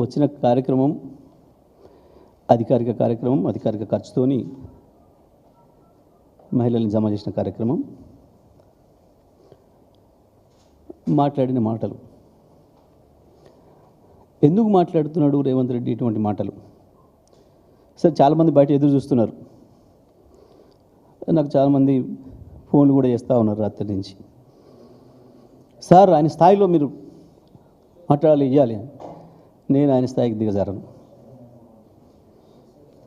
వచ్చిన కార్యక్రమం అధికారిక కార్యక్రమం, అధికారిక ఖర్చుతోని మహిళలను జమ చేసిన కార్యక్రమం, మాట్లాడిన మాటలు. ఎందుకు మాట్లాడుతున్నాడు రేవంత్ రెడ్డి ఇటువంటి మాటలు? సార్ చాలామంది బయట ఎదురు చూస్తున్నారు. నాకు చాలామంది ఫోన్లు కూడా చేస్తూ ఉన్నారు రాత్రి నుంచి. సార్ ఆయన స్థాయిలో మీరు మాట్లాడాలి, ఇవ్వాలి. నేను ఆయన స్థాయికి దిగజారను.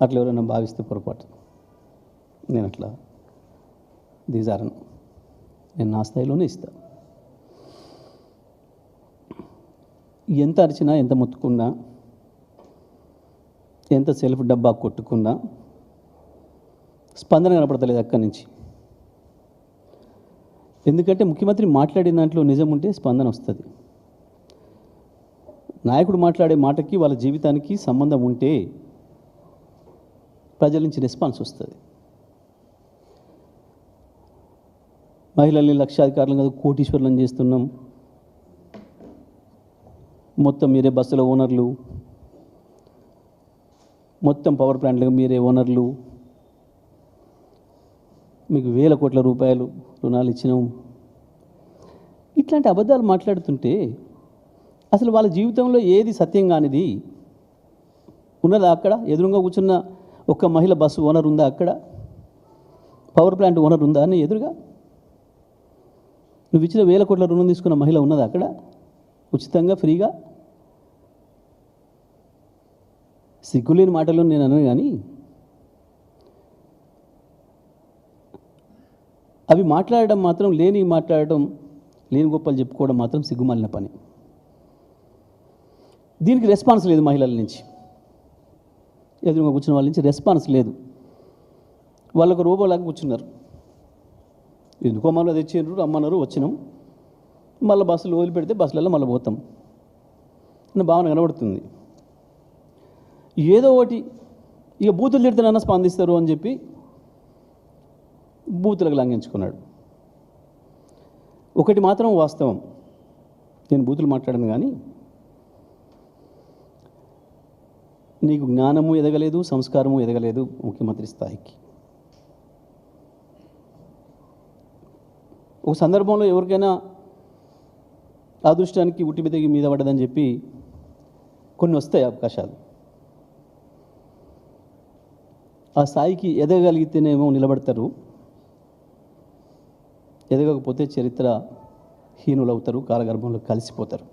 అట్లా ఎవరైనా భావిస్తే పొరపాటు. నేను అట్లా దిగజారను. నేను నా స్థాయిలోనే ఇస్తాను. ఎంత అరిచినా, ఎంత మొత్తుకున్నా, ఎంత సెల్ఫ్ డబ్బా కొట్టుకున్నా స్పందన కనపడతలేదు అక్కడి నుంచి. ఎందుకంటే ముఖ్యమంత్రి మాట్లాడిన దాంట్లో నిజం ఉంటే స్పందన వస్తుంది. నాయకుడు మాట్లాడే మాటకి వాళ్ళ జీవితానికి సంబంధం ఉంటే ప్రజల నుంచి రెస్పాన్స్ వస్తుంది. మహిళల్ని లక్షాధికారులను కాదు కోటీశ్వరులను చేస్తున్నాం, మొత్తం మీరే బస్సుల ఓనర్లు, మొత్తం పవర్ ప్లాంట్లకు మీరే ఓనర్లు, మీకు వేల కోట్ల రూపాయలు రుణాలు ఇచ్చినాం, ఇట్లాంటి అబద్ధాలు మాట్లాడుతుంటే అసలు వాళ్ళ జీవితంలో ఏది సత్యం కానిది ఉన్నదా? అక్కడ ఎదురుగా కూర్చున్న ఒక్క మహిళ బస్సు ఓనర్ ఉందా? అక్కడ పవర్ ప్లాంట్ ఓనర్ ఉందా అని ఎదురుగా? నువ్వు ఇచ్చిన వేల కోట్ల రుణం తీసుకున్న మహిళ ఉన్నదా అక్కడ ఉచితంగా, ఫ్రీగా? సిగ్గులేని మాటలు నేను అనను, కానీ అవి మాట్లాడడం మాత్రం, మాట్లాడడం, లేని గొప్పలు చెప్పుకోవడం మాత్రం సిగ్గుమాలిన పని. దీనికి రెస్పాన్స్ లేదు మహిళల నుంచి, ఎదురుగా కూర్చున్న వాళ్ళ నుంచి రెస్పాన్స్ లేదు. వాళ్ళకు రోబోలాగా కూర్చున్నారు. ఎందుకో మమ్మల్ని తెచ్చిండ్రు, రమ్మన్నారు, వచ్చినాం, మళ్ళీ బస్సులు వదిలిపెడితే బస్సులలో మళ్ళీ పోతాం అన్న భావన కనబడుతుంది. ఏదో ఒకటి ఇక బూతులు తిడుతున్నా స్పందిస్తారు అని చెప్పి బూతులకు లంఘించుకున్నాడు. ఒకటి మాత్రం వాస్తవం, నేను బూతులు మాట్లాడను, కానీ నీకు జ్ఞానము ఎదగలేదు, సంస్కారము ఎదగలేదు ముఖ్యమంత్రి స్థాయికి. ఒక సందర్భంలో ఎవరికైనా అదృష్టానికి ఉట్టి మీద పడ్డదని చెప్పి కొన్ని వస్తాయి అవకాశాలు. ఆ స్థాయికి ఎదగగలిగితేనేమో నిలబడతారు, ఎదగకపోతే చరిత్ర హీనులు అవుతారు, కాలగర్భంలో కలిసిపోతారు.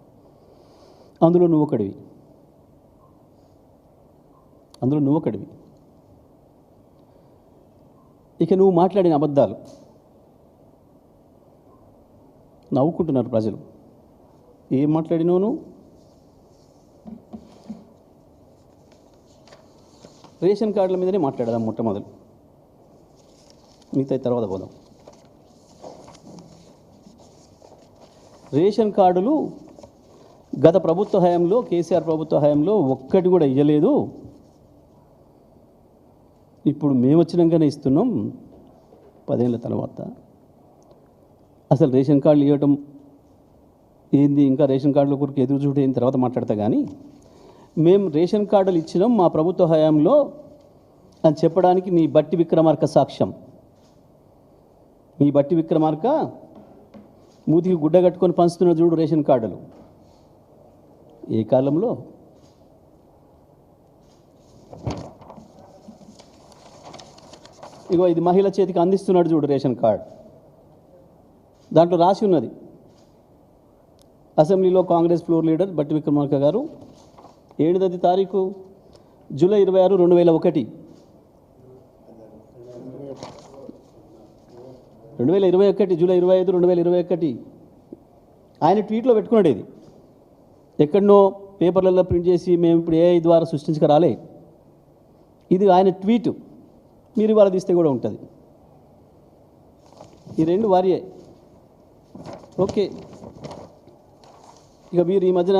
అందులో నువ్వు ఒకడివి. ఇక నువ్వు మాట్లాడిన అబద్ధాలు నవ్వుకుంటున్నారు ప్రజలు. ఏం మాట్లాడినావు? రేషన్ కార్డుల మీదనే మాట్లాడదాం మొట్టమొదలు, మిగతా తర్వాత పోదాం. రేషన్ కార్డులు గత ప్రభుత్వ హయాంలో, కేసీఆర్ ప్రభుత్వ హయాంలో ఒక్కటి కూడా ఇవ్వలేదు. ఇప్పుడు మేము వచ్చినాకనే ఇస్తున్నాం 10 ఏళ్ళ తర్వాత. అసలు రేషన్ కార్డులు ఇవ్వటం ఏంది, ఇంకా రేషన్ కార్డుల కొరకు ఎదురు చూడేం తర్వాత మాట్లాడతా, కానీ మేము రేషన్ కార్డులు ఇచ్చినాం మా ప్రభుత్వ హయాంలో అని చెప్పడానికి నీ బట్టి విక్రమార్క సాక్ష్యం. మీ బట్టి విక్రమార్క మూతికి గుడ్డ కట్టుకొని పంచుతున్న చూడు రేషన్ కార్డులు. ఏ కాలంలో? ఇగో ఇది మహిళ చేతికి అందిస్తున్నాడు చూడు రేషన్ కార్డు. దాంట్లో రాసి ఉన్నది, అసెంబ్లీలో కాంగ్రెస్ ఫ్లోర్ లీడర్ బట్టి విక్రమార్క గారు 7వ తారీఖు జూలై 26, 2001 జూలై 25, 2021 ఆయన ట్వీట్లో పెట్టుకున్నాడు. ఇది ఎక్కడనో పేపర్లలో ప్రింట్ చేసి మేము ఇప్పుడు ఏఐ ద్వారా సృష్టించక రాలే. ఇది ఆయన ట్వీట్, మీరు ఇవాళ తీస్తే కూడా ఉంటుంది. ఈ రెండు వారియే. ఓకే, ఇక మీరు ఈ మధ్యన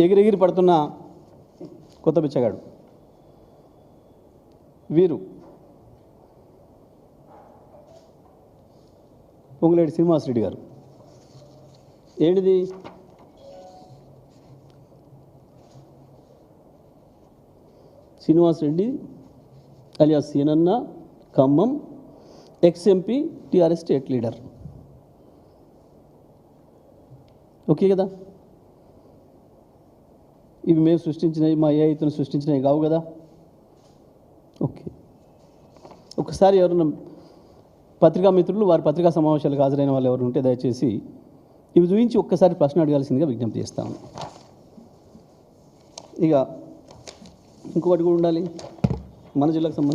ఎగిరెగిరి పడుతున్న కొత్త బిచ్చగాడు వీరు పొంగులేటి శ్రీనివాసరెడ్డి గారు. ఏంటిది? శ్రీనివాస్ రెడ్డి అలియాస్ సీనన్న, Khammam, ex-MP, TRS state leader. Okay కదా? ఇవి మేము సృష్టించినవి, మా ఏఐతను సృష్టించినవి కావు కదా? ఓకే. ఒకసారి ఎవరన్నా పత్రికా మిత్రులు వారి పత్రికా సమావేశాలకు హాజరైన వాళ్ళు ఎవరు ఉంటే దయచేసి ఇవి చూపించి ఒక్కసారి ప్రశ్న అడగాల్సిందిగా విజ్ఞప్తి చేస్తాను. ఇక ఇంకొకటి కూడా ఉండాలి మన జిల్లాకు సంబంధించి.